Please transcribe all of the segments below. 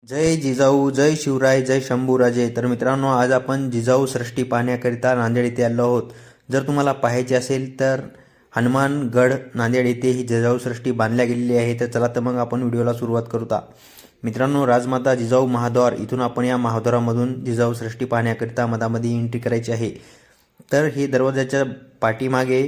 जय जिजाऊ, जय शिवराय, जय शंभूराजे. तर मित्रांनो, आज आपण जिजाऊ सृष्टी पाहण्याकरिता नांदेड येथे आलो आहोत. जर तुम्हाला पाहायचे असेल तर हनुमानगड नांदेड येथे ही जिजाऊ सृष्टी बांधल्या गेलेली आहे. तर चला तर मग आपण व्हिडिओला सुरुवात करूया. मित्रांनो, राजमाता जिजाऊ महाद्वार इथून आपण या महाद्वारामधून जिजाऊ सृष्टी पाहण्याकरिता मधामध्ये एंट्री करायची आहे. तर ही दरवाजाच्या पाठीमागे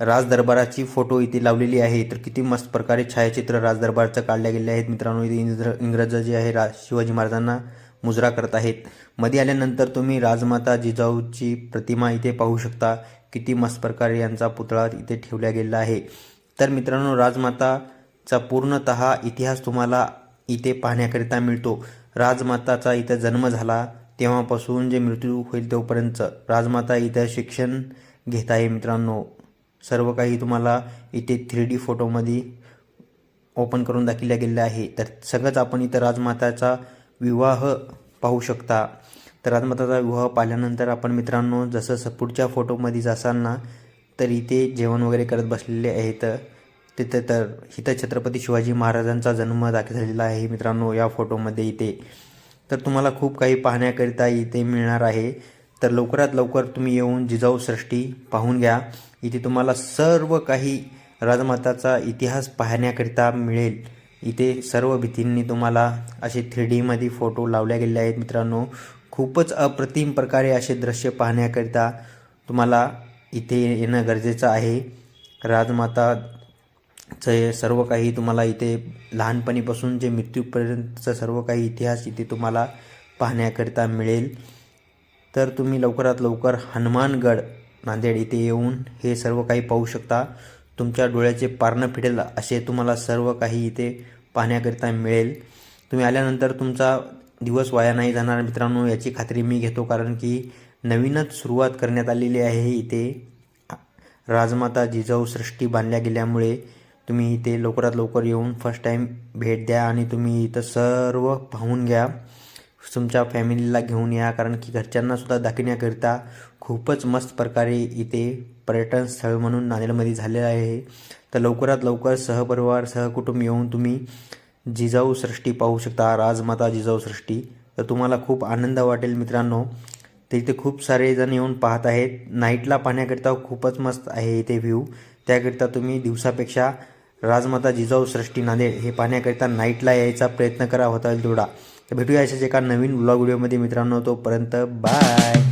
राजदरबाराची फोटो इथे लावलेली आहे. तर किती मस्त प्रकारे छायाचित्र राजदरबारचं काढले गेले आहेत. मित्रांनो, इथे इंग्रज जे आहे शिवाजी महाराजांना मुजरा करत आहेत. मध्ये आल्यानंतर तुम्ही राजमाता जिजाऊची प्रतिमा इथे पाहू शकता. किती मस्त प्रकारे यांचा पुतळा इथे ठेवला गेला आहे. तर मित्रांनो, राजमाताचा पूर्णतः इतिहास तुम्हाला इथे पाहण्याकरिता मिळतो. राजमाताचा इथं जन्म झाला तेव्हापासून जे मृत्यू होईल तोपर्यंत राजमाता इथं शिक्षण घेत आहे. मित्रांनो, सर्व काही तुम्हाला इथे 3D फोटोमध्ये ओपन करून दाखवल्या गेले आहे. तर सगळंच आपण इथं राजमाताचा विवाह पाहू शकता. तर राजमाताचा विवाह पाहिल्यानंतर आपण मित्रांनो जसं पुढच्या फोटोमध्ये जासाल ना, तर इथे जेवण वगैरे करत बसलेले आहेत. तिथं तर इथं छत्रपती शिवाजी महाराजांचा जन्म दाखवलेला आहे. मित्रांनो, या फोटोमध्ये इथे तर तुम्हाला खूप काही पाहण्याकरिता इथे मिळणार आहे. तर लवकरात लवकर तुम्ही येऊन जिजाऊ सृष्टी पाहून घ्या. इथे तुम्हाला सर्व काही राजमाताचा इतिहास पाहण्याकरिता मिळेल. इथे सर्व भिंतींनी तुम्हाला असे 3Dमध्ये फोटो लावले गेले आहेत. मित्रांनो, खूपच अप्रतिम प्रकारे असे दृश्य पाहण्याकरिता तुम्हाला इथे येणं गरजेचं आहे. राजमाताचं सर्व काही तुम्हाला इथे लहानपणीपासून जे मृत्यूपर्यंतचा सर्व काही इतिहास इथे तुम्हाला पाहण्याकरिता मिळेल. तर तुम्ही लवकरात लवकर हनुमानगड नांदेड इथे येऊन हे सर्व काही पाहू शकता. तुमच्या डोळ्याचे पारणं फिटेल असे तुम्हाला सर्व काही इथे पाहण्याकरिता मिळेल. तुम्ही आल्यानंतर तुमचा दिवस वाया नाही जाणार मित्रांनो, याची खात्री मी घेतो. कारण की नवीनच सुरुवात करण्यात आलेली आहे. इथे राजमाता जिजाऊ सृष्टी बांधल्या गेल्यामुळे तुम्ही इथे लवकरात लवकर येऊन फर्स्ट टाईम भेट द्या आणि तुम्ही इथं सर्व पाहून घ्या. तुमच्या फॅमिलीला घेऊन या, कारण की घरच्यांनासुद्धा दाखवण्याकरिता खूपच मस्त प्रकारे इथे पर्यटन स्थळ म्हणून नांदेडमध्ये झालेलं आहे. तर लवकरात लवकर सहपरिवार सहकुटुंब येऊन तुम्ही जिजाऊ सृष्टी पाहू शकता, राजमाता जिजाऊ सृष्टी. तर तुम्हाला खूप आनंद वाटेल मित्रांनो. तर इथे खूप सारे जण येऊन पाहत आहेत. नाईटला पाहण्याकरिता खूपच मस्त आहे इथे व्ह्यू. त्याकरिता तुम्ही दिवसापेक्षा राजमाता जिजाऊ सृष्टी नांदेड हे पाहण्याकरिता नाईटला यायचा प्रयत्न करा होता येईल तेवढा. तर भेटूया अशाच एका नवीन व्लॉग व्हिडिओमध्ये मित्रांनो. तोपर्यंत बाय.